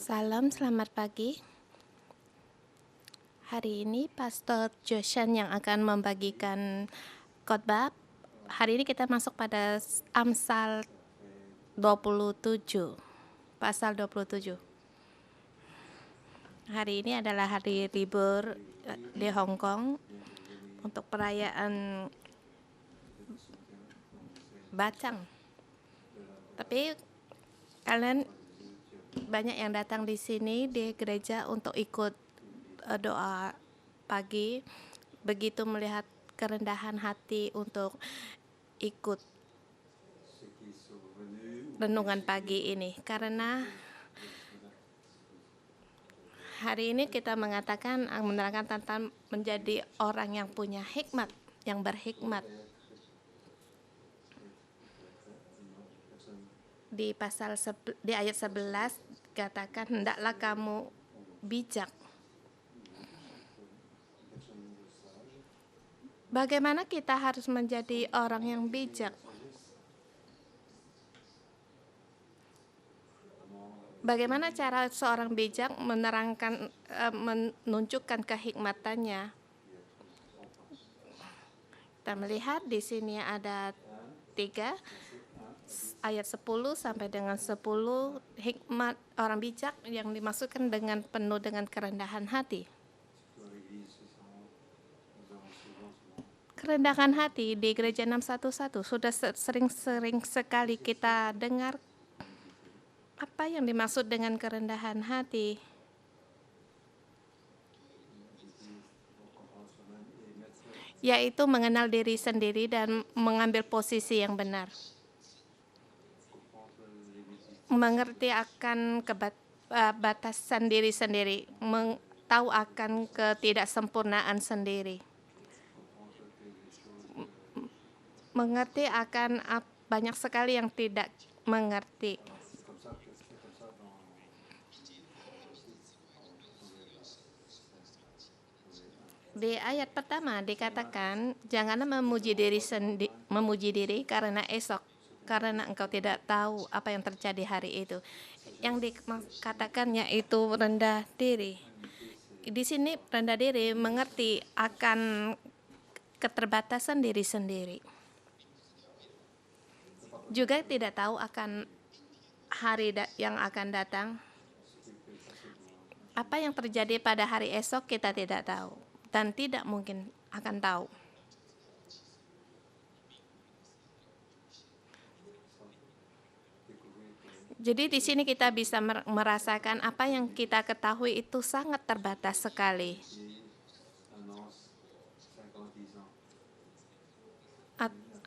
Salam, selamat pagi. Hari ini Pastor Joshan yang akan membagikan khotbah. Hari ini kita masuk pada Amsal 27, pasal 27. Hari ini adalah hari libur di Hong Kong untuk perayaan Bacang. Tapi kalian banyak yang datang di sini di gereja untuk ikut doa pagi, begitu melihat kerendahan hati untuk ikut renungan pagi ini. Karena hari ini kita menerangkan tentang menjadi orang yang punya hikmat, yang berhikmat. Di ayat 11 katakan, hendaklah kamu bijak. Bagaimana kita harus menjadi orang yang bijak? Bagaimana cara seorang bijak menunjukkan kehikmatannya? Kita melihat di sini ada 3 ayat 10 sampai dengan 10, hikmat orang bijak yang dimaksudkan dengan penuh dengan kerendahan hati. Kerendahan hati di gereja 611 sudah sering sekali kita dengar. Apa yang dimaksud dengan kerendahan hati? Yaitu mengenal diri sendiri dan mengambil posisi yang benar. Mengerti akan batasan diri sendiri, tahu akan ketidaksempurnaan sendiri. Mengerti akan banyak sekali yang tidak mengerti. Di ayat pertama dikatakan, janganlah memuji diri karena esok, karena engkau tidak tahu apa yang terjadi hari itu. Yang dikatakannya itu rendah diri. Di sini rendah diri mengerti akan keterbatasan diri sendiri. Juga tidak tahu akan hari yang akan datang. Apa yang terjadi pada hari esok kita tidak tahu dan tidak mungkin akan tahu. Jadi di sini kita bisa merasakan apa yang kita ketahui itu sangat terbatas sekali.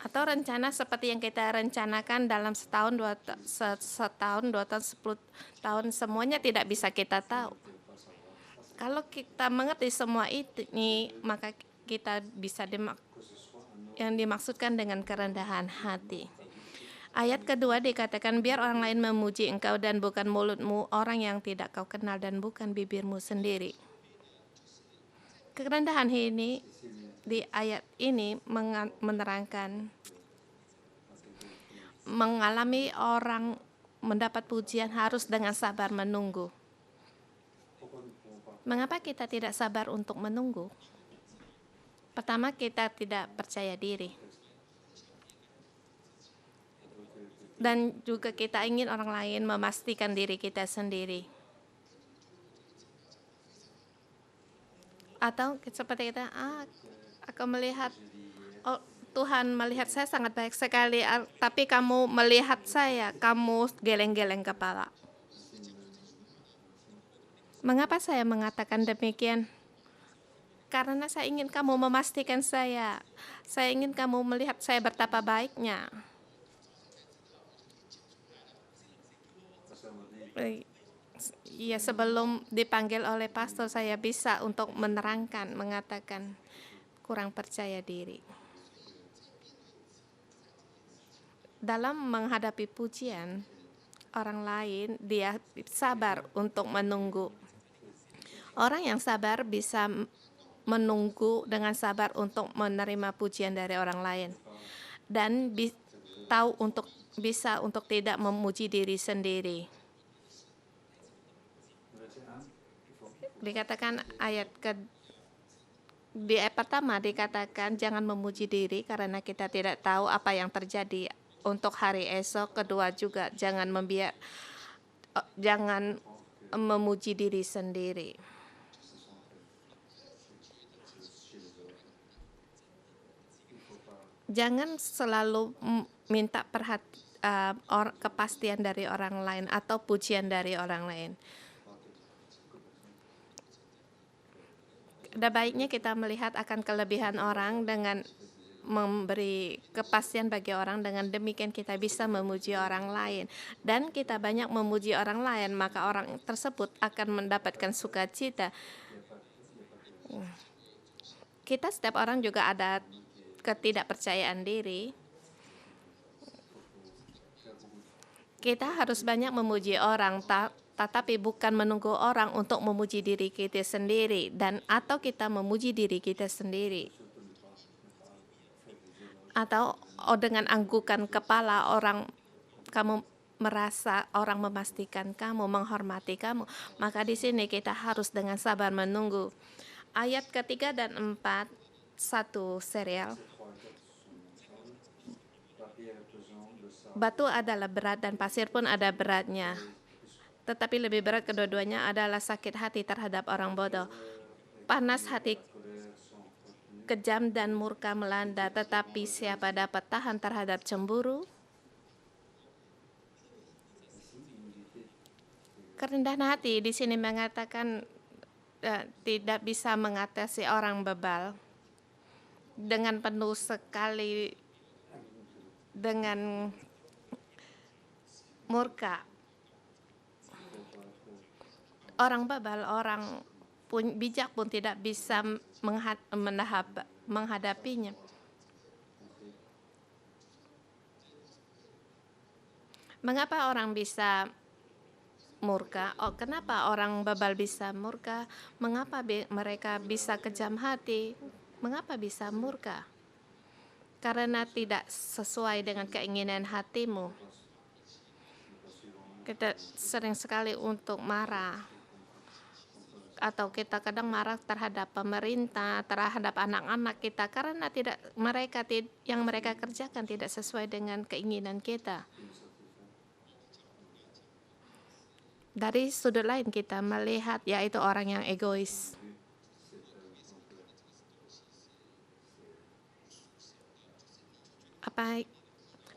Atau rencana seperti yang kita rencanakan dalam setahun, 2 tahun, 10 tahun, semuanya tidak bisa kita tahu. Kalau kita mengerti semua ini, maka kita bisa yang dimaksudkan dengan kerendahan hati. Ayat kedua dikatakan, biar orang lain memuji engkau dan bukan mulutmu, orang yang tidak kau kenal dan bukan bibirmu sendiri. Kerendahan ini di ayat ini menerangkan mengalami orang mendapat pujian harus dengan sabar menunggu. Mengapa kita tidak sabar untuk menunggu? Pertama, kita tidak percaya diri. Dan juga kita ingin orang lain memastikan diri kita sendiri. Atau seperti kita, aku melihat, Tuhan melihat saya sangat baik sekali, tapi kamu melihat saya, kamu geleng-geleng kepala. Mengapa saya mengatakan demikian? Karena saya ingin kamu memastikan saya ingin kamu melihat saya betapa baiknya. Ya, sebelum dipanggil oleh pastor, saya bisa untuk mengatakan kurang percaya diri. Dalam menghadapi pujian orang lain, dia sabar untuk menunggu. Orang yang sabar bisa menunggu dengan sabar untuk menerima pujian dari orang lain. Dan bisa untuk tidak memuji diri sendiri. Dikatakan di ayat pertama dikatakan jangan memuji diri karena kita tidak tahu apa yang terjadi untuk hari esok. Kedua juga jangan memuji diri sendiri. Jangan selalu minta kepastian dari orang lain atau pujian dari orang lain. Ada baiknya kita melihat akan kelebihan orang dengan memberi kepastian bagi orang. Dengan demikian kita bisa memuji orang lain. Dan kita banyak memuji orang lain, maka orang tersebut akan mendapatkan sukacita. Kita setiap orang juga ada ketidakpercayaan diri. Kita harus banyak memuji orang, tetapi bukan menunggu orang untuk memuji diri kita sendiri atau kita memuji diri kita sendiri. Atau dengan anggukan kepala kamu merasa orang memastikan kamu, menghormati kamu. Maka di sini kita harus dengan sabar menunggu. Ayat ketiga dan 4, satu serial. Batu adalah berat dan pasir pun ada beratnya. Tetapi lebih berat kedua-duanya adalah sakit hati terhadap orang bodoh. Panas hati kejam dan murka melanda, tetapi siapa dapat tahan terhadap cemburu? Kerendahan hati di sini mengatakan tidak bisa mengatasi orang bebal dengan penuh sekali dengan murka. Orang bebal, orang bijak pun tidak bisa menghadapinya. Mengapa orang bisa murka? Kenapa orang bebal bisa murka? Mengapa mereka bisa kejam hati? Mengapa bisa murka? Karena tidak sesuai dengan keinginan hatimu. Kita sering sekali untuk marah, atau kita kadang marah terhadap pemerintah, terhadap anak-anak kita karena yang mereka kerjakan tidak sesuai dengan keinginan kita. Dari sudut lain kita melihat yaitu orang yang egois.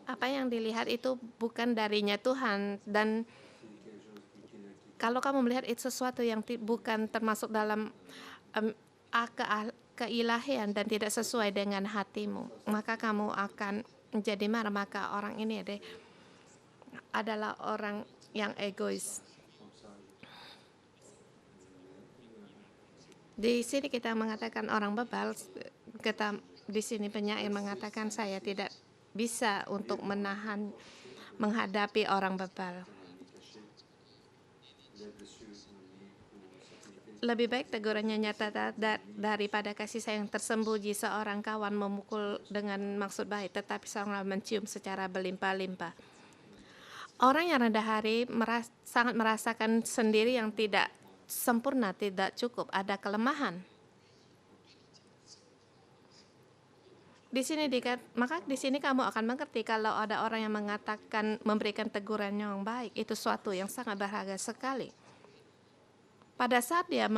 Apa yang dilihat itu bukan darinya Tuhan, dan kalau kamu melihat itu sesuatu yang bukan termasuk dalam keilahian dan tidak sesuai dengan hatimu, maka kamu akan menjadi marah. Maka orang ini adalah orang yang egois. Di sini kita mengatakan orang bebal. Di sini penyair mengatakan saya tidak bisa untuk menghadapi orang bebal. Lebih baik tegurannya nyata daripada kasih sayang tersembunyi. Seorang kawan memukul dengan maksud baik, tetapi seorang mencium secara berlimpah-limpah. Orang yang rendah hati sangat merasakan sendiri yang tidak sempurna, tidak cukup, ada kelemahan. Maka di sini kamu akan mengerti kalau ada orang yang memberikan teguran yang baik, itu suatu yang sangat berharga sekali. Pada saat dia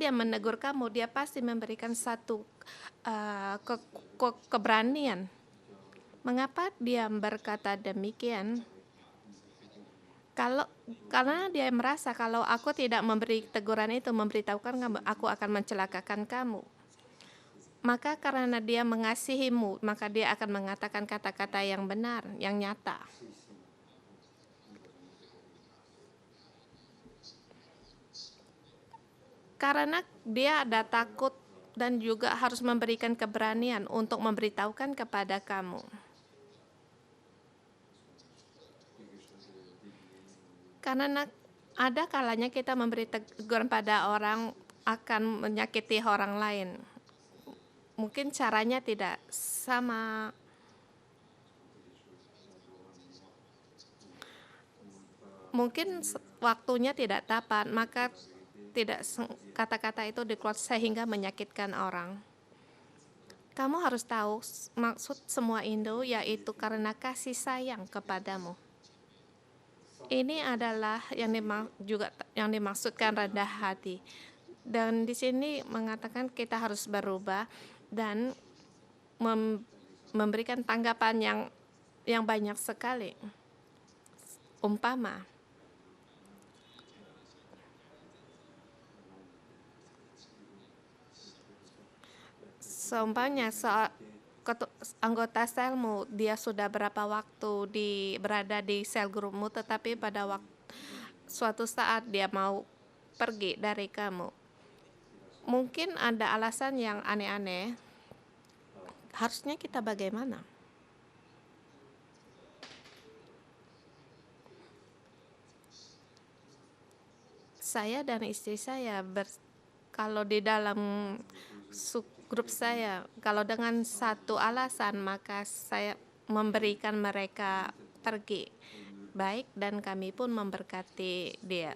menegur kamu, dia pasti memberikan satu keberanian. Mengapa dia berkata demikian? Karena dia merasa kalau aku tidak memberi teguran itu, memberitahukan kamu, aku akan mencelakakan kamu. Maka karena dia mengasihimu, maka dia akan mengatakan kata-kata yang benar, yang nyata. Karena dia ada takut dan juga harus memberikan keberanian untuk memberitahukan kepada kamu. Karena ada kalanya kita memberi teguran pada orang akan menyakiti orang lain. Mungkin caranya tidak sama. mungkin waktunya tidak tepat, maka tidak kata-kata itu dikeluarkan sehingga menyakitkan orang. Kamu harus tahu maksud semua Indo yaitu karena kasih sayang kepadamu. Ini adalah juga yang dimaksudkan rendah hati. Dan di sini mengatakan kita harus berubah dan memberikan tanggapan yang banyak sekali. Umpama, seumpamanya anggota selmu, dia sudah berapa waktu berada di sel grupmu, tetapi pada suatu saat dia mau pergi dari kamu. Mungkin ada alasan yang aneh-aneh. Harusnya kita bagaimana? Saya dan istri saya kalau di dalam grup saya, kalau dengan satu alasan maka saya memberikan mereka pergi baik dan kami pun memberkati dia.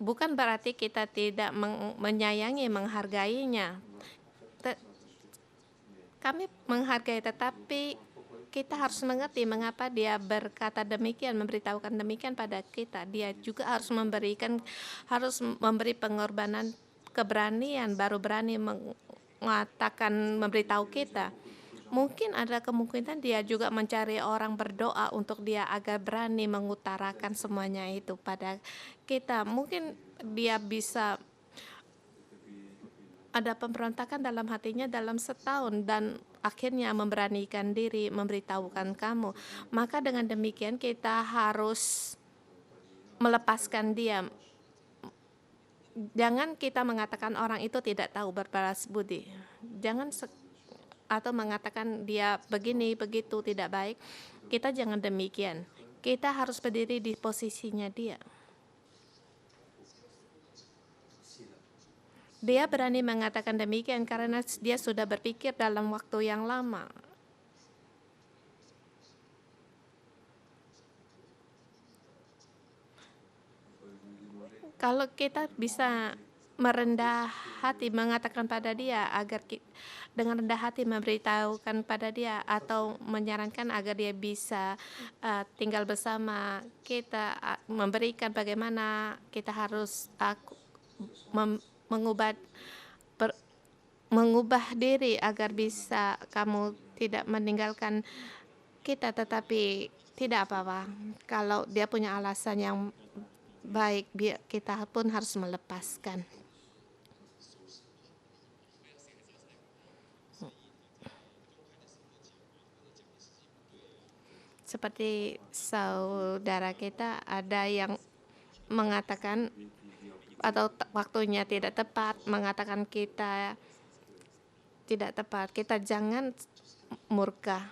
Bukan berarti kita tidak menyayangi, menghargainya. Kami menghargai, tetapi kita harus mengerti mengapa dia berkata demikian, memberitahukan demikian pada kita. Dia juga harus memberi pengorbanan, keberanian, baru berani mengatakan, memberitahu kita. Mungkin ada kemungkinan dia juga mencari orang berdoa untuk dia agar berani mengutarakan semuanya itu pada kita. Mungkin dia bisa ada pemberontakan dalam hatinya dalam setahun dan akhirnya memberanikan diri memberitahukan kamu. Maka dengan demikian kita harus melepaskan dia. Jangan kita mengatakan orang itu tidak tahu berbalas budi. Jangan atau mengatakan dia begini, begitu, tidak baik. Kita jangan demikian. Kita harus berdiri di posisinya dia. Dia berani mengatakan demikian karena dia sudah berpikir dalam waktu yang lama. Kalau kita bisa merendah hati mengatakan pada dia agar dengan rendah hati memberitahukan pada dia atau menyarankan agar dia bisa tinggal bersama kita, memberikan bagaimana kita harus mengubah diri agar bisa kamu tidak meninggalkan kita, tetapi tidak apa-apa. Kalau dia punya alasan yang baik, kita pun harus melepaskan. Seperti saudara kita ada yang mengatakan atau waktunya tidak tepat, mengatakan kita tidak tepat. Kita jangan murka.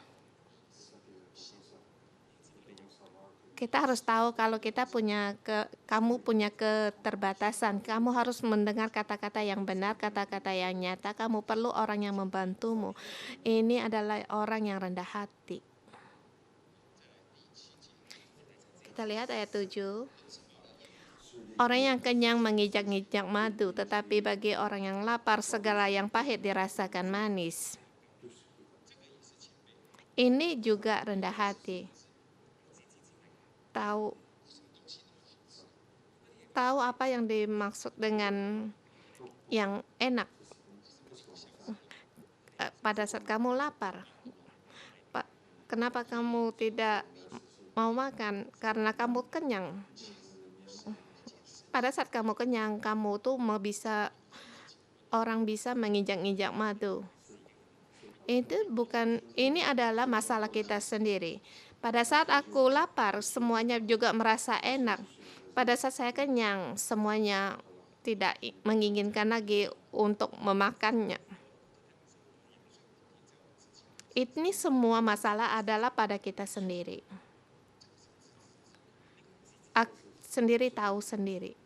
Kita harus tahu kalau kamu punya keterbatasan. Kamu harus mendengar kata-kata yang benar, kata-kata yang nyata. Kamu perlu orang yang membantumu. Ini adalah orang yang rendah hati. Kita lihat ayat 7. Orang yang kenyang mengijak-ngijak madu, tetapi bagi orang yang lapar segala yang pahit dirasakan manis. Ini juga rendah hati. Tahu apa yang dimaksud dengan yang enak. Pada saat kamu lapar, kenapa kamu tidak mau makan? Karena kamu kenyang. Pada saat kamu kenyang, kamu tuh orang bisa menginjak-injak madu. Ini adalah masalah kita sendiri. Pada saat aku lapar, semuanya juga merasa enak. Pada saat saya kenyang, semuanya tidak menginginkan lagi untuk memakannya. Ini semua masalah adalah pada kita sendiri. Sendiri tahu sendiri.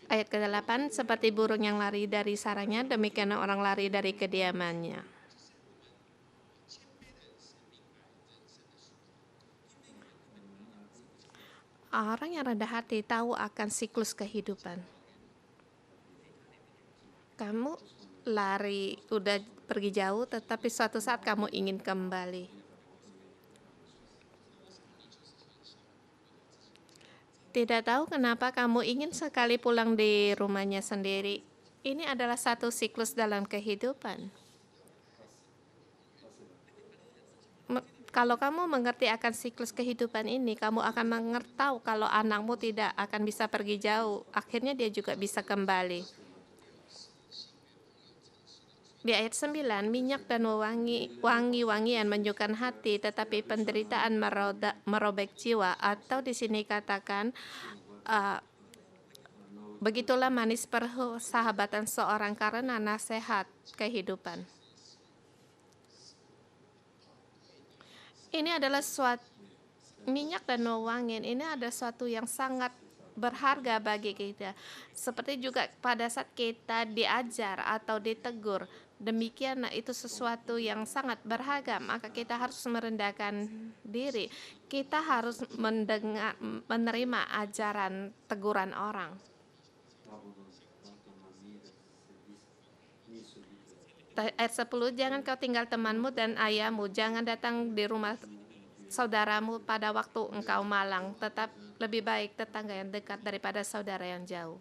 Ayat ke-8, seperti burung yang lari dari sarangnya, demikian orang lari dari kediamannya. Orang yang rendah hati tahu akan siklus kehidupan. Kamu lari, udah pergi jauh, tetapi suatu saat kamu ingin kembali. Tidak tahu kenapa kamu ingin sekali pulang di rumahnya sendiri. Ini adalah satu siklus dalam kehidupan. Kalau kamu mengerti akan siklus kehidupan ini, kamu akan tahu kalau anakmu tidak akan bisa pergi jauh. Akhirnya dia juga bisa kembali. Di ayat 9, minyak dan wangi-wangian menyukakan hati, tetapi penderitaan merobek jiwa. Atau di sini katakan, begitulah manis persahabatan seorang karena nasihat kehidupan. Ini adalah suatu minyak dan wangian. Ini ada suatu yang sangat berharga bagi kita. Seperti juga pada saat kita diajar atau ditegur, demikian itu sesuatu yang sangat berharga. Maka kita harus merendahkan diri. Kita harus menerima ajaran teguran orang. Ayat 10, jangan kau tinggal temanmu dan ayahmu, jangan datang di rumah saudaramu pada waktu engkau malang, tetap lebih baik tetangga yang dekat daripada saudara yang jauh.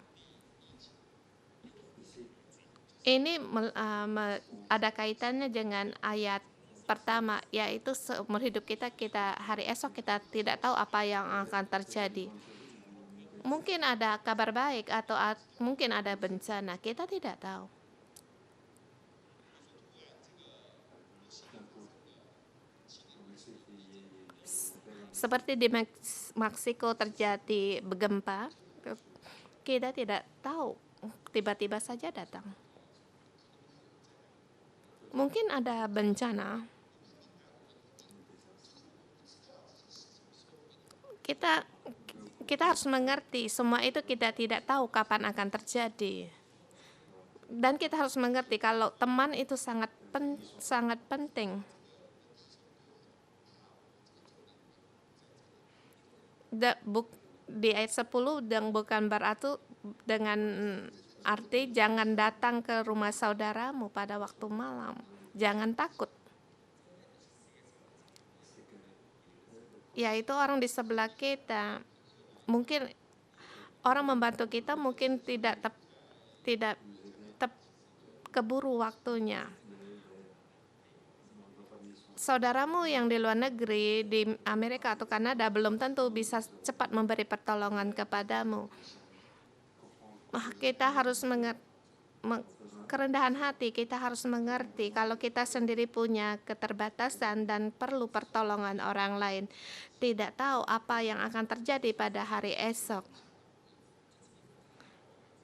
Ini ada kaitannya dengan ayat pertama, yaitu seumur hidup kita hari esok kita tidak tahu apa yang akan terjadi. Mungkin ada kabar baik atau mungkin ada bencana, kita tidak tahu. Seperti di Meksiko terjadi gempa, kita tidak tahu, tiba-tiba saja datang. Mungkin ada bencana. Kita harus mengerti semua itu kita tidak tahu kapan akan terjadi. Dan kita harus mengerti kalau teman itu sangat penting. Di ayat 10 dan bukan berarti dengan arti jangan datang ke rumah saudaramu pada waktu malam. Jangan takut. Yaitu orang di sebelah kita. Mungkin orang membantu kita mungkin tidak keburu waktunya. Saudaramu yang di luar negeri, di Amerika atau Kanada belum tentu bisa cepat memberi pertolongan kepadamu. Kita harus kerendahan hati, kita harus mengerti kalau kita sendiri punya keterbatasan dan perlu pertolongan orang lain. Tidak tahu apa yang akan terjadi pada hari esok.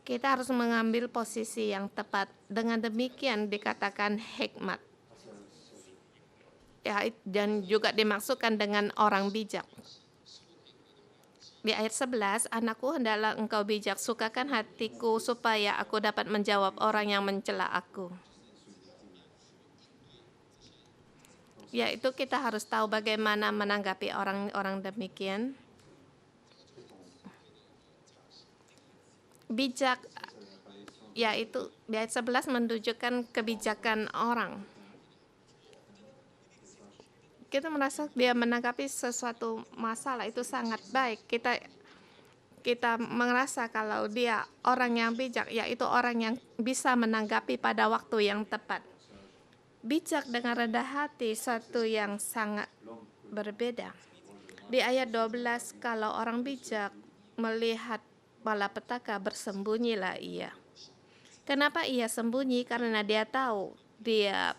Kita harus mengambil posisi yang tepat. Dengan demikian dikatakan hikmat. Ya, dan juga dimaksudkan dengan orang bijak. Di ayat 11, anakku hendaklah engkau bijak, sukakan hatiku supaya aku dapat menjawab orang yang mencela aku. Yaitu kita harus tahu bagaimana menanggapi orang-orang demikian. Bijak, yaitu di ayat 11 menunjukkan kebijakan orang. Kita merasa dia menanggapi sesuatu masalah itu sangat baik. Kita merasa kalau dia orang yang bijak, yaitu orang yang bisa menanggapi pada waktu yang tepat. Bijak dengan rendah hati satu yang sangat berbeda. Di ayat 12, kalau orang bijak melihat malapetaka, bersembunyilah ia. Kenapa ia sembunyi? Karena dia tahu dia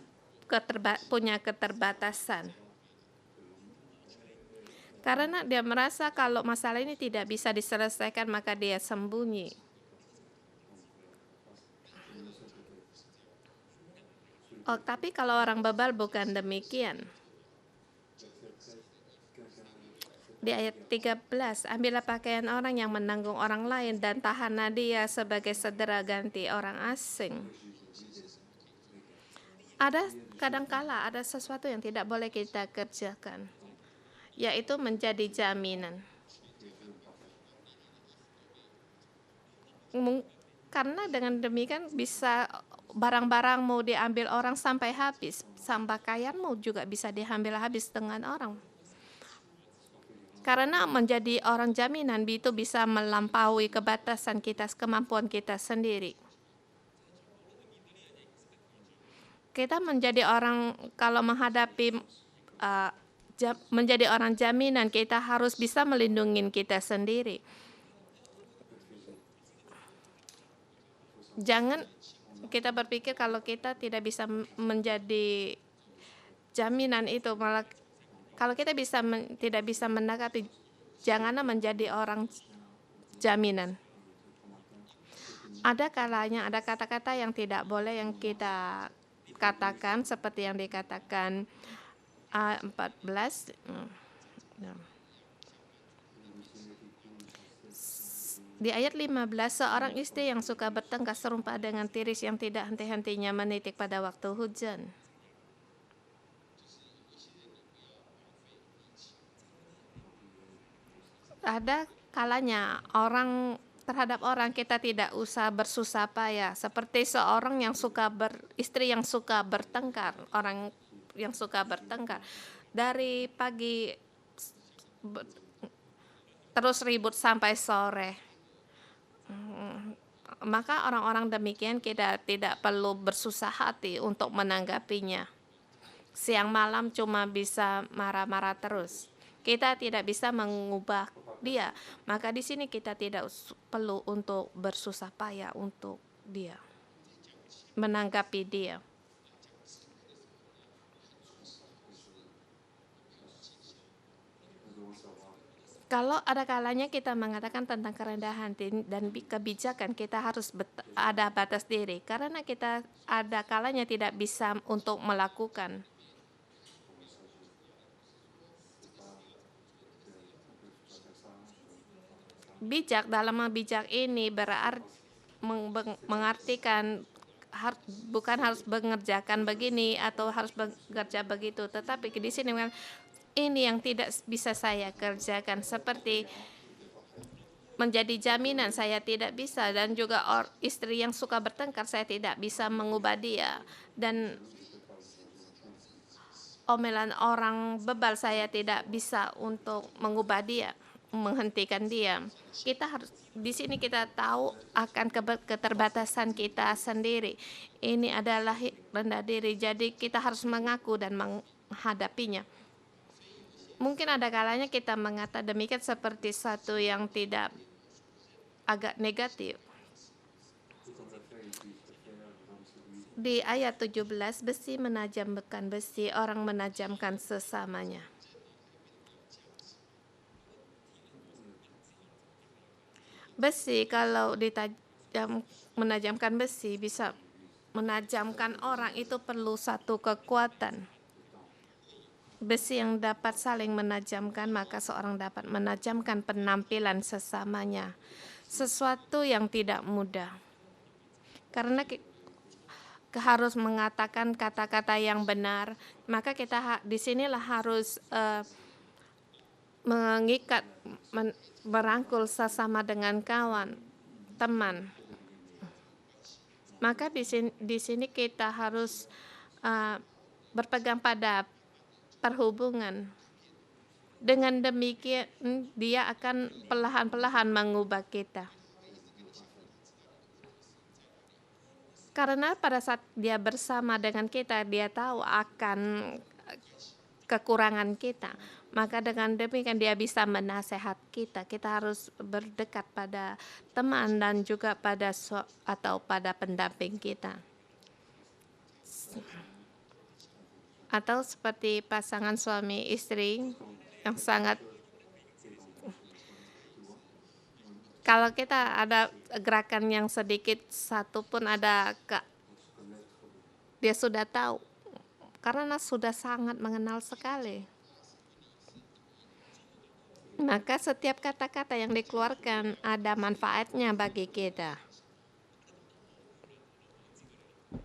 punya keterbatasan. Karena dia merasa kalau masalah ini tidak bisa diselesaikan, maka dia sembunyi. Tapi kalau orang bebal bukan demikian. Di ayat 13, ambillah pakaian orang yang menanggung orang lain dan tahanlah dia sebagai saudara ganti orang asing. Kadangkala ada sesuatu yang tidak boleh kita kerjakan, yaitu menjadi jaminan. Karena dengan demikian bisa barang-barangmu diambil orang sampai habis, pakaianmu juga bisa diambil habis dengan orang. Karena menjadi orang jaminan itu bisa melampaui kebatasan kita, kemampuan kita sendiri. Kita menjadi orang, kalau menghadapi menjadi orang jaminan, kita harus bisa melindungi kita sendiri. Jangan kita berpikir kalau kita tidak bisa menjadi jaminan itu, malah kalau kita tidak bisa menanggapi, janganlah menjadi orang jaminan. Ada kalanya ada kata-kata yang tidak boleh yang kita katakan, seperti yang dikatakan 14. Di ayat 15, seorang istri yang suka bertengkar serupa dengan tiris yang tidak henti-hentinya menitik pada waktu hujan. Ada kalanya terhadap orang kita tidak usah bersusah payah, seperti seorang yang istri yang suka bertengkar, orang yang suka bertengkar dari pagi terus ribut sampai sore. Maka orang-orang demikian kita tidak perlu bersusah hati untuk menanggapinya. Siang malam cuma bisa marah-marah terus. Kita tidak bisa mengubah dia. Maka di sini kita tidak perlu untuk bersusah payah untuk dia, menanggapi dia. Kalau ada kalanya kita mengatakan tentang kerendahan dan kebijakan, kita harus ada batas diri, karena kita ada kalanya tidak bisa untuk melakukan. Bijak dalam bijak ini mengartikan bukan harus mengerjakan begini atau harus bekerja begitu, tetapi di sini ini yang tidak bisa saya kerjakan, seperti menjadi jaminan saya tidak bisa, dan juga istri yang suka bertengkar saya tidak bisa mengubah dia, dan omelan orang bebal saya tidak bisa untuk mengubah dia, menghentikan dia. Kita harus di sini kita tahu akan keterbatasan kita sendiri. Ini adalah rendah diri, jadi kita harus mengaku dan menghadapinya. Mungkin ada kalanya kita mengatakan demikian seperti satu yang tidak agak negatif. Di ayat 17, besi menajamkan besi, orang menajamkan sesamanya. Besi kalau menajamkan besi bisa menajamkan orang, itu perlu satu kekuatan. Besi yang dapat saling menajamkan, maka seorang dapat menajamkan penampilan sesamanya. Sesuatu yang tidak mudah. Karena harus mengatakan kata-kata yang benar, maka kita di sinilah harus mengikat, merangkul sesama dengan kawan, teman. Maka di sini kita harus berpegang pada perhubungan. Dengan demikian dia akan perlahan-lahan mengubah kita. Karena pada saat dia bersama dengan kita, dia tahu akan kekurangan kita. Maka dengan demikian dia bisa menasehat kita. Kita harus berdekat pada teman dan juga pada pendamping kita. Atau seperti pasangan suami istri yang sangat, kalau kita ada gerakan yang sedikit satu pun dia sudah tahu, karena sudah sangat mengenal sekali. Maka setiap kata-kata yang dikeluarkan ada manfaatnya bagi kita.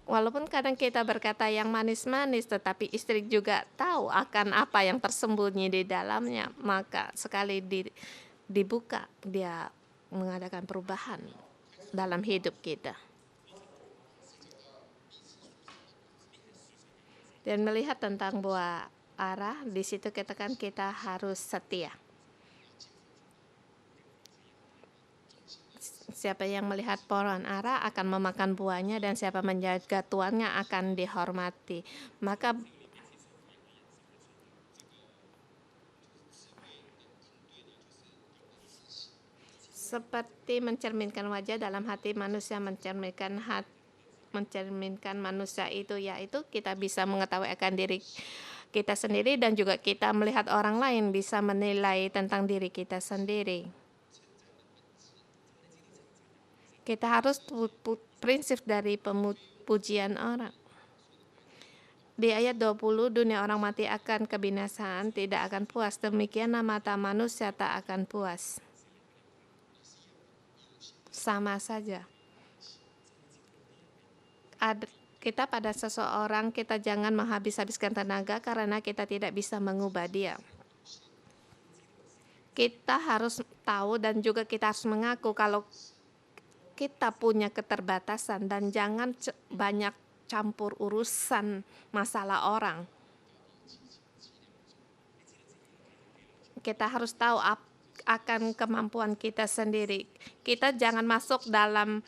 Walaupun kadang kita berkata yang manis-manis, tetapi istri juga tahu akan apa yang tersembunyi di dalamnya. Maka sekali dibuka, dia mengadakan perubahan. dalam hidup kita. Dan melihat tentang buah ara, di situ kita harus setia. Siapa yang melihat pohon ara akan memakan buahnya, dan siapa menjaga tuannya akan dihormati. Maka seperti mencerminkan wajah, dalam hati manusia mencerminkan manusia itu, yaitu kita bisa mengetahui akan diri kita sendiri, dan juga kita melihat orang lain bisa menilai tentang diri kita sendiri. Kita harus prinsip dari pujian orang. Di ayat 20, dunia orang mati akan kebinasaan, tidak akan puas. Demikianlah mata manusia tak akan puas. Sama saja. Kita pada seseorang, kita jangan menghabis-habiskan tenaga karena kita tidak bisa mengubah dia. Kita harus tahu dan juga kita harus mengaku kalau kita punya keterbatasan, dan jangan banyak campur urusan masalah orang. Kita harus tahu akan kemampuan kita sendiri. Kita jangan masuk dalam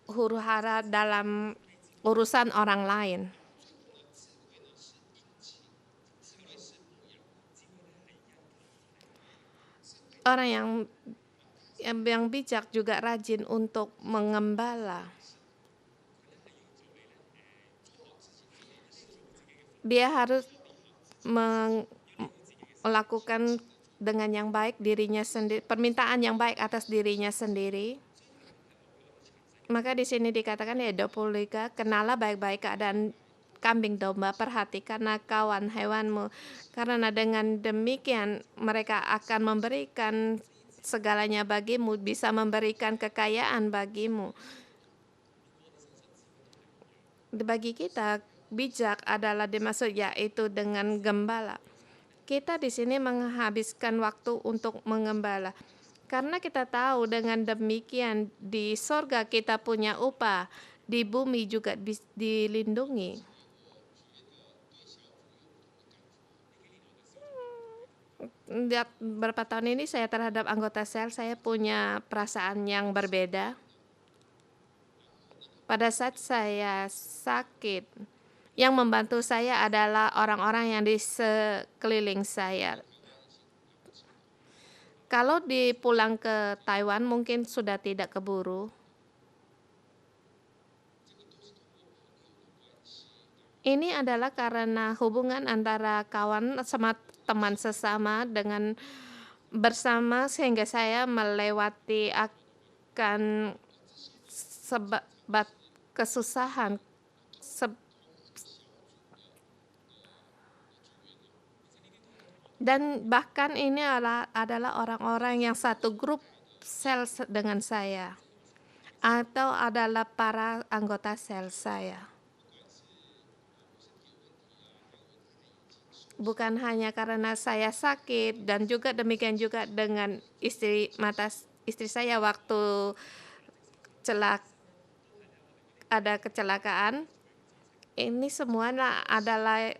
huru-hara dalam urusan orang lain. Orang yang bijak juga rajin untuk mengembala. Dia harus melakukan dengan yang baik dirinya sendiri, permintaan yang baik atas dirinya sendiri. Maka di sini dikatakan ya 23, kenalah baik-baik keadaan kambing domba, perhatikanlah kawan hewanmu, karena dengan demikian mereka akan memberikan segalanya bagimu, bisa memberikan kekayaan bagimu. Bagi kita bijak adalah dimaksud yaitu dengan gembala. Kita di sini menghabiskan waktu untuk mengembala. Karena kita tahu dengan demikian di sorga kita punya upah, di bumi juga dilindungi. Beberapa tahun ini saya terhadap anggota sel, saya punya perasaan yang berbeda. Pada saat saya sakit, yang membantu saya adalah orang-orang yang di sekeliling saya. Kalau dipulang ke Taiwan mungkin sudah tidak keburu. Ini adalah karena hubungan antara kawan sama teman sesama dengan bersama, sehingga saya melewati akan sebab kesusahan. Dan bahkan ini adalah orang-orang yang satu grup sel dengan saya, atau adalah para anggota sel saya. Bukan hanya karena saya sakit, dan juga demikian juga dengan istri saya waktu ada kecelakaan. Ini semua adalah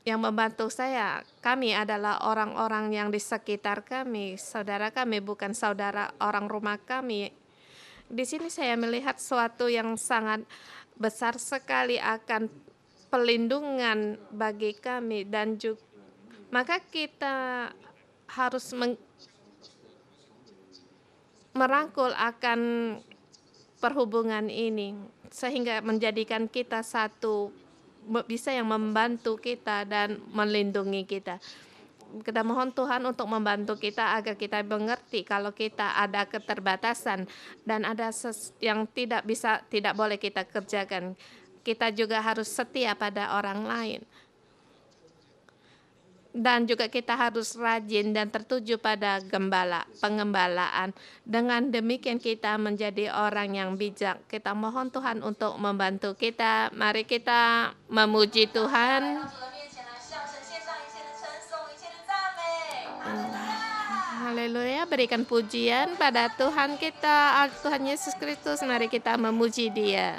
yang membantu saya. Kami adalah orang-orang yang di sekitar kami, saudara kami, bukan saudara orang rumah kami. Di sini saya melihat sesuatu yang sangat besar sekali akan pelindungan bagi kami, dan juga maka kita harus merangkul akan perhubungan ini sehingga menjadikan kita satu, bisa yang membantu kita dan melindungi kita. Kita mohon Tuhan untuk membantu kita agar kita mengerti kalau kita ada keterbatasan dan ada yang tidak boleh kita kerjakan. Kita juga harus setia pada orang lain. Dan juga kita harus rajin dan tertuju pada pengembalaan. Dengan demikian kita menjadi orang yang bijak. Kita mohon Tuhan untuk membantu kita. Mari kita memuji Tuhan. Haleluya, berikan pujian pada Tuhan kita, Tuhan Yesus Kristus. Mari kita memuji Dia.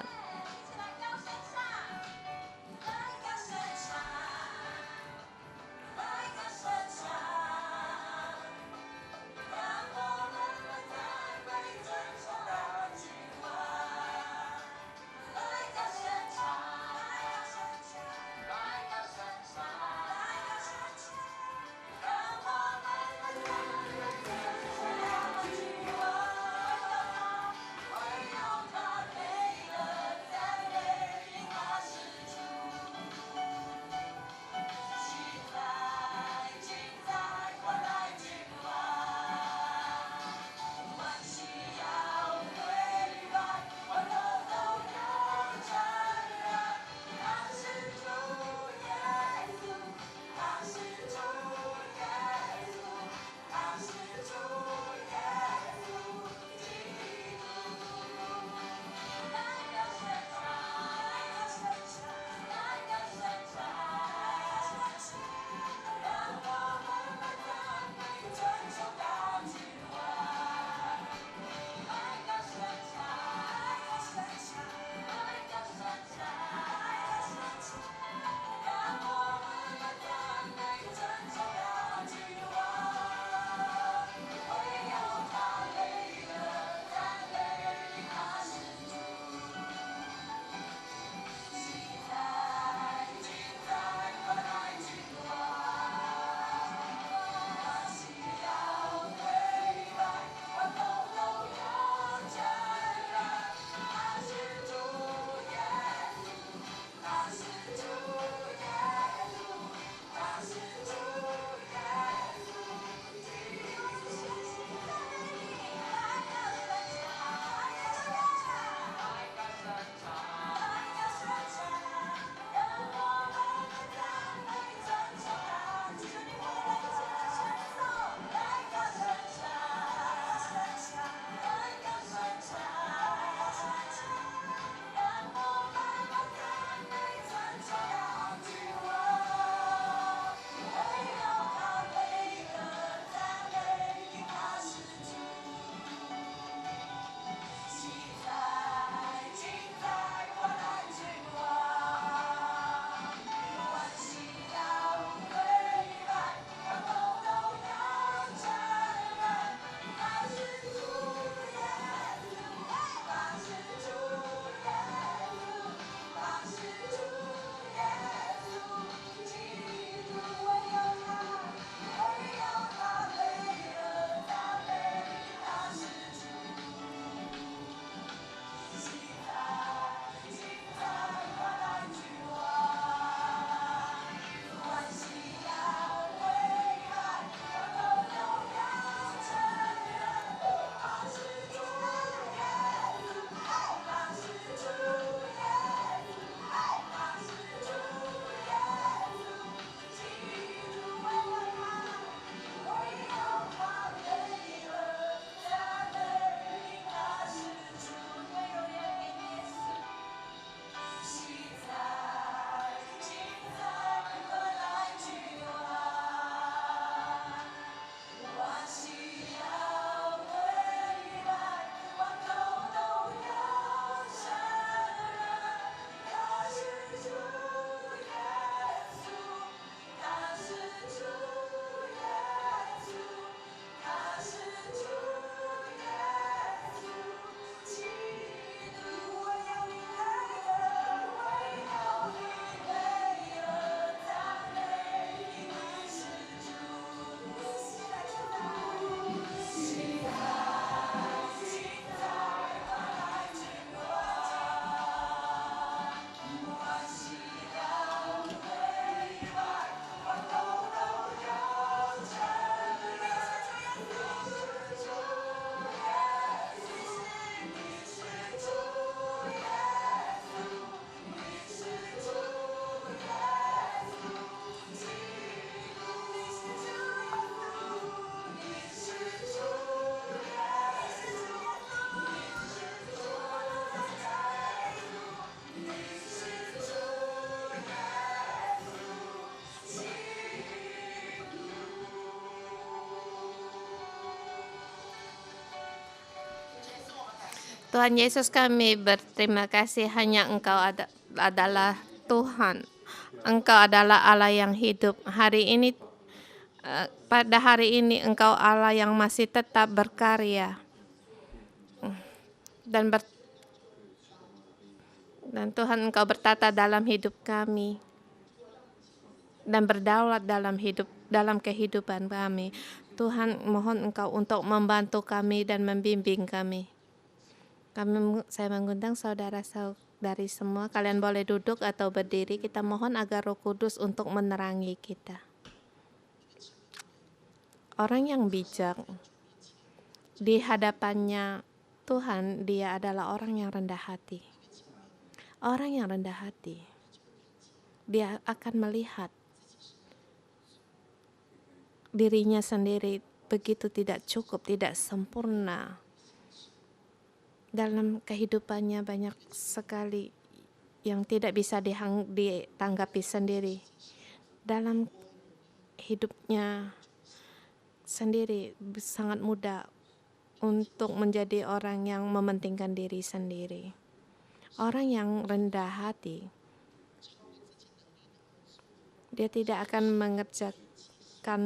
Tuhan Yesus, kami berterima kasih hanya Engkau adalah Tuhan. Engkau adalah Allah yang hidup. Pada hari ini Engkau Allah yang masih tetap berkarya dan Tuhan, Engkau bertata dalam hidup kami dan berdaulat dalam kehidupan kami. Tuhan, mohon Engkau untuk membantu kami dan membimbing kami. Saya mengundang saudara-saudari semua, kalian boleh duduk atau berdiri. Kita mohon agar Roh Kudus untuk menerangi kita. Orang yang bijak di hadapannya Tuhan, dia adalah orang yang rendah hati. Orang yang rendah hati, dia akan melihat dirinya sendiri begitu tidak cukup, tidak sempurna. Dalam kehidupannya banyak sekali yang tidak bisa ditanggapi sendiri. Dalam hidupnya sendiri sangat mudah untuk menjadi orang yang mementingkan diri sendiri. Orang yang rendah hati, dia tidak akan mengerjakan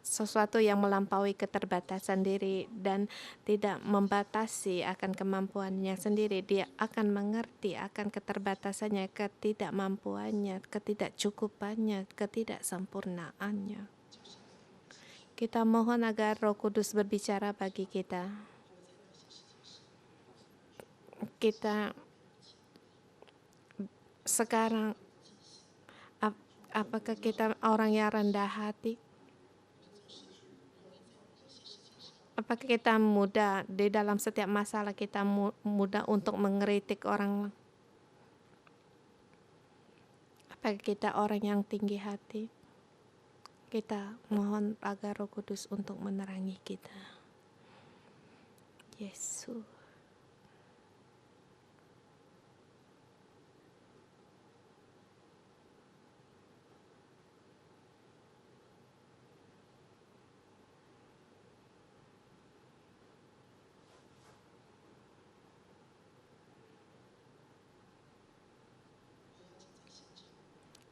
sesuatu yang melampaui keterbatasan diri dan tidak membatasi akan kemampuannya sendiri. Dia akan mengerti akan keterbatasannya, ketidakmampuannya, ketidakcukupannya, ketidaksempurnaannya. Kita mohon agar Roh Kudus berbicara bagi kita. Kita sekarang, apakah kita orang yang rendah hati? Apakah kita mudah di dalam setiap masalah, kita mudah untuk mengkritik orang? Apakah kita orang yang tinggi hati? Kita mohon agar Roh Kudus untuk menerangi kita. Yesus.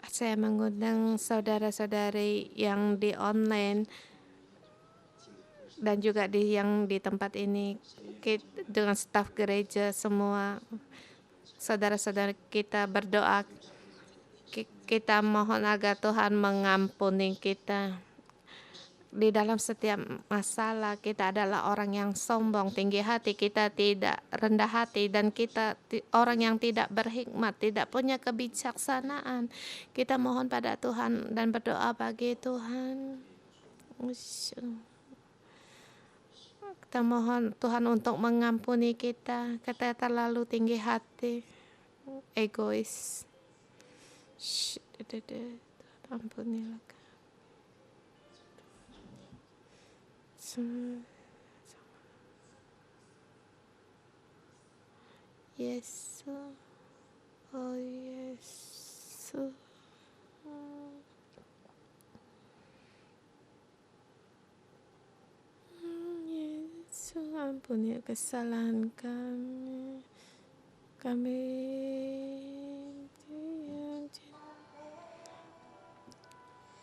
Saya mengundang saudara-saudari yang di online dan juga yang di tempat ini, dengan staf gereja semua, saudara-saudara kita berdoa. Kita mohon agar Tuhan mengampuni kita. Di dalam setiap masalah kita adalah orang yang sombong, tinggi hati, kita tidak rendah hati, dan kita orang yang tidak berhikmat, tidak punya kebijaksanaan. Kita mohon pada Tuhan dan berdoa bagi Tuhan. Kita mohon Tuhan untuk mengampuni kita terlalu tinggi hati, egois. Ampunilah. Yesus, oh Yesus, Yesus, ampuni kesalahan kami,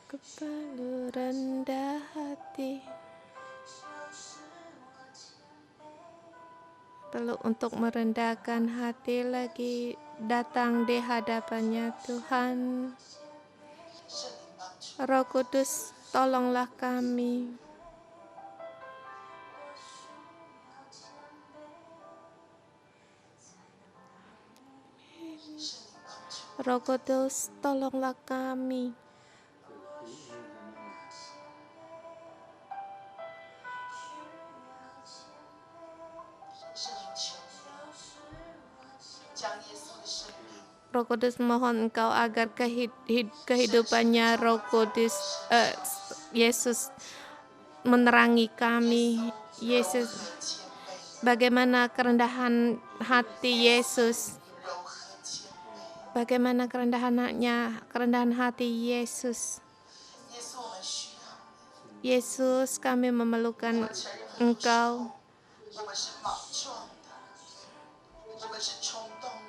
kepala rendah hati. Perlu untuk merendahkan hati lagi, datang di hadapannya Tuhan. Roh Kudus, tolonglah kami. Roh Kudus, tolonglah kami. Roh Kudus, mohon Engkau agar kehidupannya Roh Kudus, Yesus menerangi kami. Yesus, bagaimana kerendahan hati Yesus, bagaimana kerendahan hati Yesus. Yesus, kami memerlukan Engkau.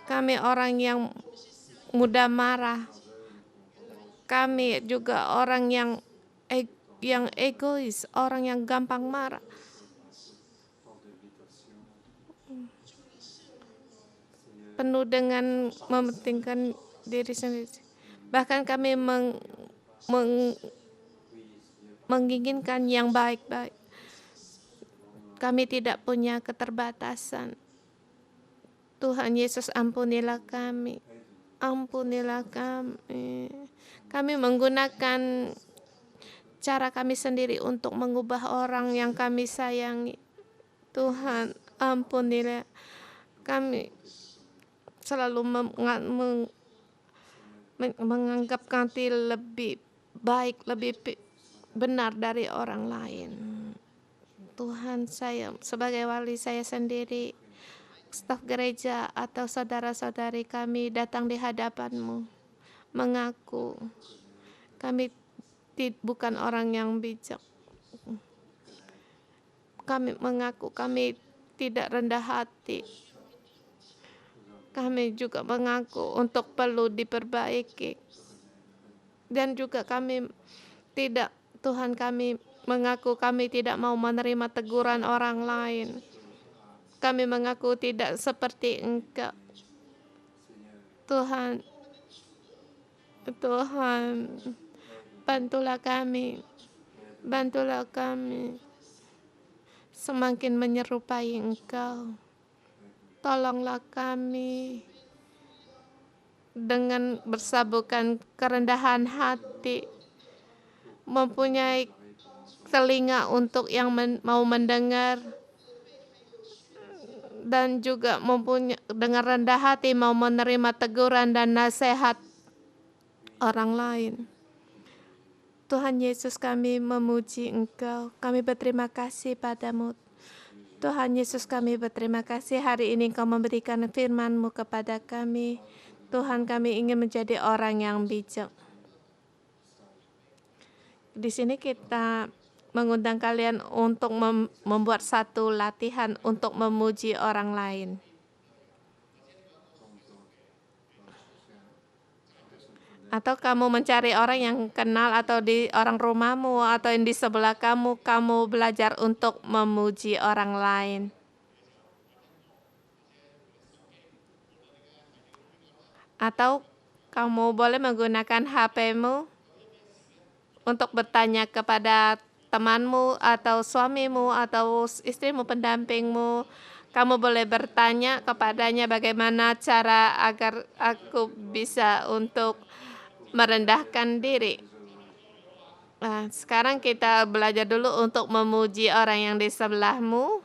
Kami orang yang mudah marah. Kami juga orang yang egois, orang yang gampang marah. Penuh dengan mementingkan diri sendiri. Bahkan kami menginginkan yang baik-baik. Kami tidak punya keterbatasan. Tuhan Yesus, ampunilah kami. Ampunilah kami. Kami menggunakan cara kami sendiri untuk mengubah orang yang kami sayangi. Tuhan, ampunilah kami. Selalu menganggap kami lebih baik, lebih benar dari orang lain. Tuhan, saya sebagai wali saya sendiri, staf gereja atau saudara-saudari kami datang di hadapan-Mu, mengaku kami bukan orang yang bijak. Kami mengaku kami tidak rendah hati. Kami juga mengaku untuk perlu diperbaiki. Dan juga kami tidak, Tuhan, kami mengaku kami tidak mau menerima teguran orang lain. Kami mengaku tidak seperti Engkau. Tuhan, bantulah kami. Bantulah kami semakin menyerupai Engkau. Tolonglah kami dengan bersabukan kerendahan hati, mempunyai telinga untuk yang mau mendengar, dan juga mempunyai dengan rendah hati mau menerima teguran dan nasihat orang lain. Tuhan Yesus, kami memuji Engkau. Kami berterima kasih padamu. Tuhan Yesus, kami berterima kasih hari ini Engkau memberikan firman-Mu kepada kami. Tuhan, kami ingin menjadi orang yang bijak. Di sini kita mengundang kalian untuk membuat satu latihan untuk memuji orang lain. Atau kamu mencari orang yang kenal atau di orang rumahmu atau yang di sebelah kamu belajar untuk memuji orang lain. Atau kamu boleh menggunakan HP-mu untuk bertanya kepada temanmu atau suamimu atau istrimu, pendampingmu. Kamu boleh bertanya kepadanya bagaimana cara agar aku bisa untuk merendahkan diri. Nah, sekarang kita belajar dulu untuk memuji orang yang di sebelahmu.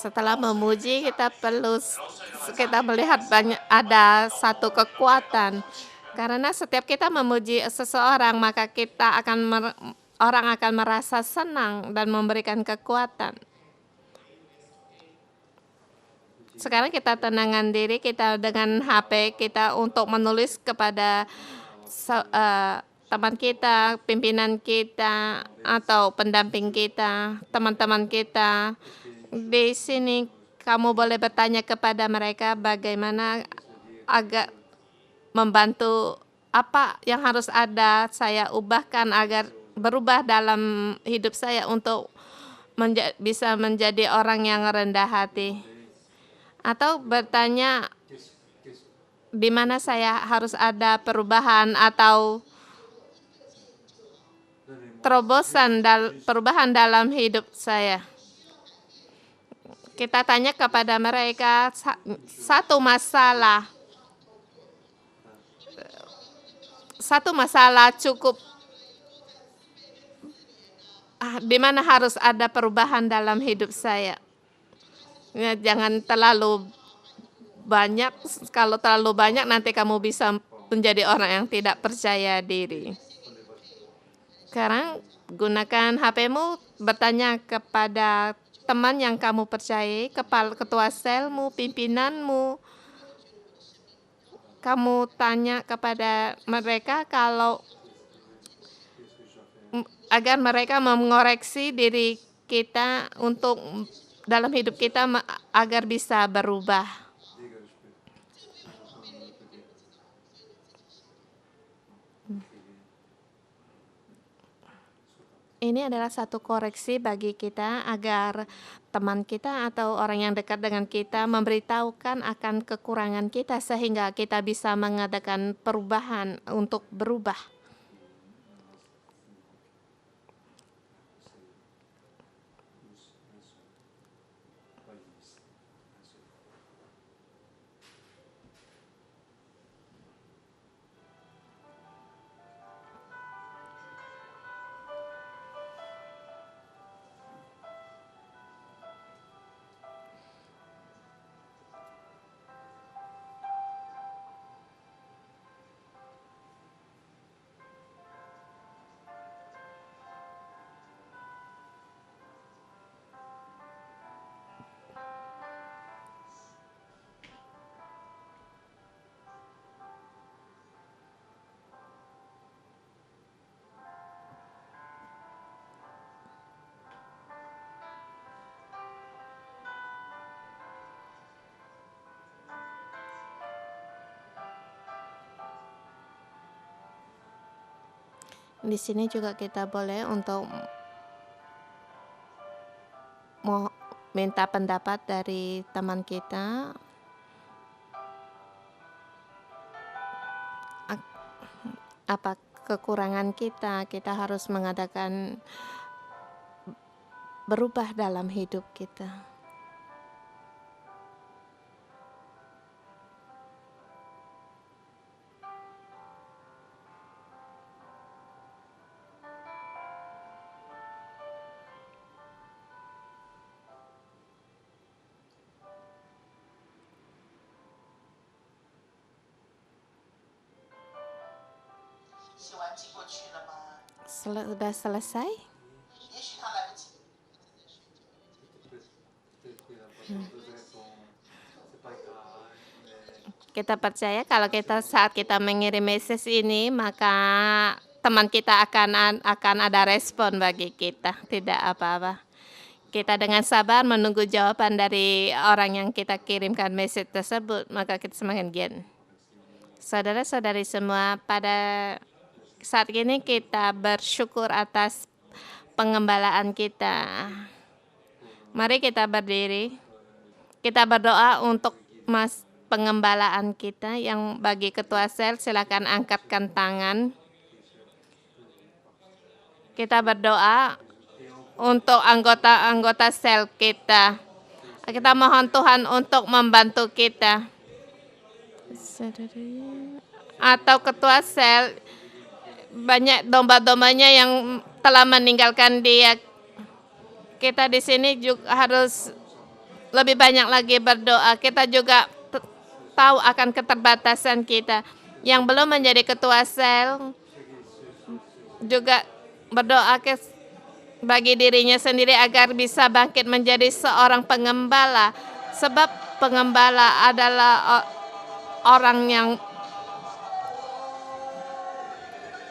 Setelah memuji kita melihat ada satu kekuatan. Karena setiap kita memuji seseorang, maka orang akan merasa senang dan memberikan kekuatan. Sekarang kita tenangkan diri kita dengan HP kita untuk menulis kepada teman kita, pimpinan kita, atau pendamping kita, teman-teman kita. Di sini kamu boleh bertanya kepada mereka bagaimana agar membantu apa yang harus ada saya ubahkan agar berubah dalam hidup saya untuk bisa menjadi orang yang rendah hati, atau bertanya di mana saya harus ada perubahan atau perubahan dalam hidup saya. Kita tanya kepada mereka satu masalah cukup, di mana harus ada perubahan dalam hidup saya. Ya, jangan terlalu banyak. Kalau terlalu banyak nanti kamu bisa menjadi orang yang tidak percaya diri. Sekarang gunakan HP-mu, bertanya kepada teman yang kamu percayai, ketua selmu, pimpinanmu. Kamu tanya kepada mereka agar mereka mengoreksi diri kita untuk dalam hidup kita agar bisa berubah. Ini adalah satu koreksi bagi kita agar teman kita atau orang yang dekat dengan kita memberitahukan akan kekurangan kita sehingga kita bisa mengadakan perubahan untuk berubah. Di sini juga kita boleh untuk mau minta pendapat dari teman kita. Apa kekurangan kita harus mengadakan berubah dalam hidup kita. Sudah selesai? Kita percaya kalau saat kita mengirim message ini, maka teman kita akan ada respon bagi kita, tidak apa-apa. Kita dengan sabar menunggu jawaban dari orang yang kita kirimkan message tersebut, maka kita semakin giat. Saudara-saudari semua, pada saat ini kita bersyukur atas pengembalaan kita. Mari kita berdiri. Kita berdoa untuk pengembalaan kita. Yang bagi ketua sel, silakan angkatkan tangan. Kita berdoa untuk anggota-anggota sel kita. Kita mohon Tuhan untuk membantu kita. Atau ketua sel, banyak domba-dombanya yang telah meninggalkan dia. Kita di sini juga harus lebih banyak lagi berdoa. Kita juga tahu akan keterbatasan kita. Yang belum menjadi ketua sel juga berdoa bagi dirinya sendiri agar bisa bangkit menjadi seorang pengembala. Sebab pengembala adalah orang yang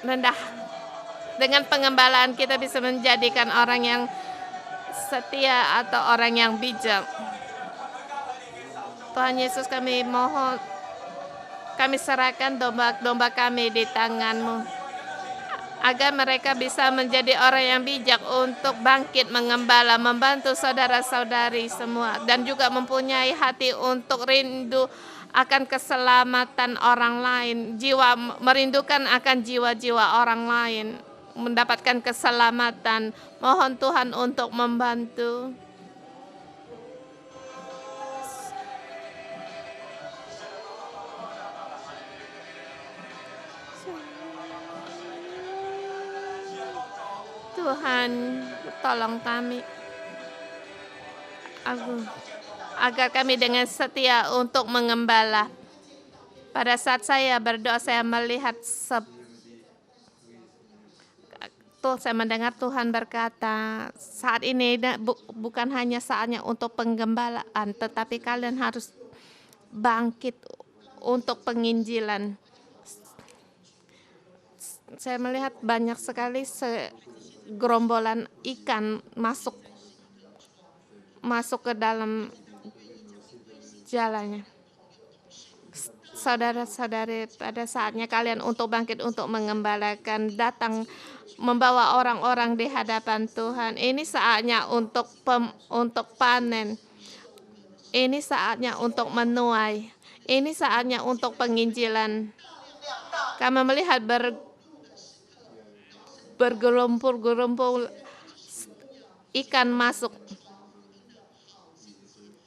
rendah. Dengan pengembalaan kita bisa menjadikan orang yang setia atau orang yang bijak. Tuhan Yesus, kami mohon, kami serahkan domba-domba kami di tangan-Mu. agar mereka bisa menjadi orang yang bijak untuk bangkit mengembala, membantu saudara-saudari semua, dan juga mempunyai hati untuk rindu akan keselamatan orang lain, merindukan akan jiwa-jiwa orang lain, mendapatkan keselamatan. Mohon Tuhan untuk membantu. Tuhan, tolong kami agar kami dengan setia untuk mengembala. Pada saat saya berdoa, saya melihat saya mendengar Tuhan berkata, saat ini bukan hanya saatnya untuk penggembalaan, tetapi kalian harus bangkit untuk penginjilan. Saya melihat banyak sekali gerombolan ikan masuk ke dalam jalannya. Saudara-saudari, pada saatnya kalian untuk bangkit untuk mengembalakan, datang membawa orang-orang di hadapan Tuhan. Ini saatnya untuk panen. Ini saatnya untuk menuai. Ini saatnya untuk penginjilan. Kami melihat bergerumpul ikan masuk.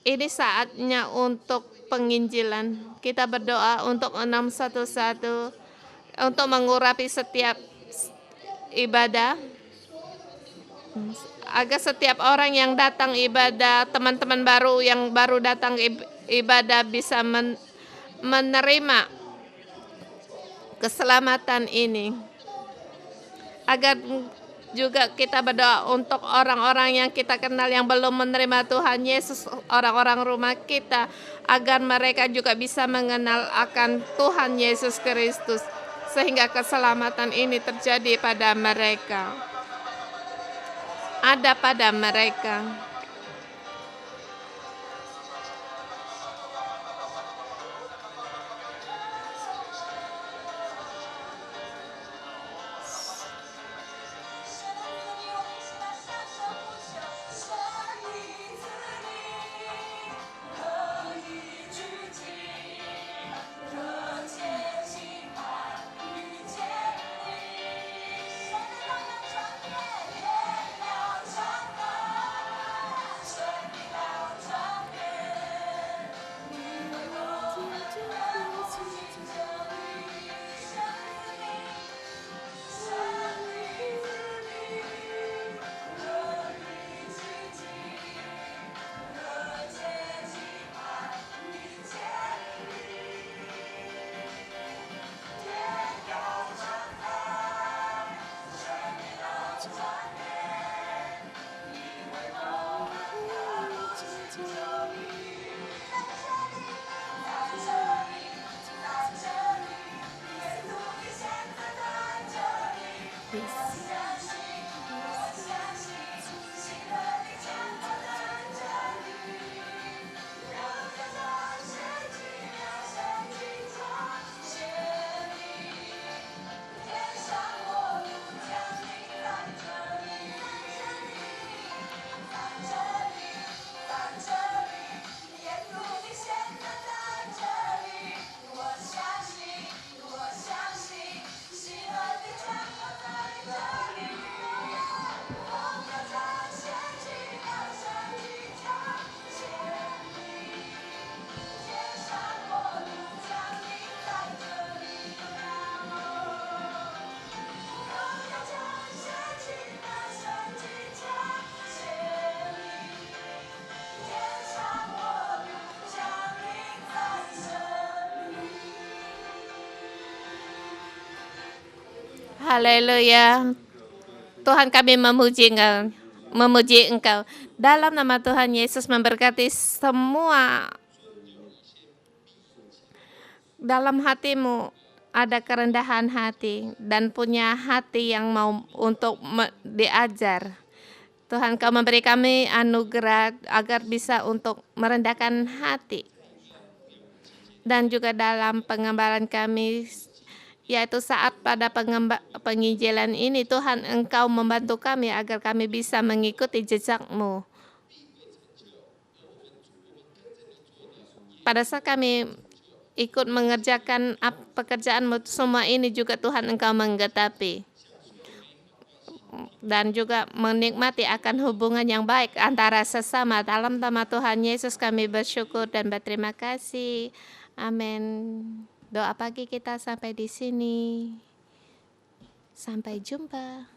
Ini saatnya untuk penginjilan. Kita berdoa untuk 611 untuk mengurapi setiap ibadah, agar setiap orang yang datang ibadah, teman-teman baru yang baru datang ibadah bisa menerima keselamatan ini. Agar juga kita berdoa untuk orang-orang yang kita kenal yang belum menerima Tuhan Yesus, orang-orang rumah kita, agar mereka juga bisa mengenal akan Tuhan Yesus Kristus, sehingga keselamatan ini terjadi pada mereka, ada pada mereka. Haleluya. Tuhan, kami memuji Engkau. Dalam nama Tuhan Yesus, memberkati semua. Dalam hatimu ada kerendahan hati dan punya hati yang mau untuk diajar. Tuhan, Kau memberi kami anugerah agar bisa untuk merendahkan hati. Dan juga dalam pengembalaan kami, yaitu saat pada penginjilan ini, Tuhan, Engkau membantu kami agar kami bisa mengikuti jejak-Mu. Pada saat kami ikut mengerjakan pekerjaan-Mu, semua ini juga Tuhan, Engkau menggetapi. Dan juga menikmati akan hubungan yang baik antara sesama. Dalam nama Tuhan Yesus kami bersyukur dan berterima kasih. Amin. Doa pagi kita sampai di sini. Sampai jumpa.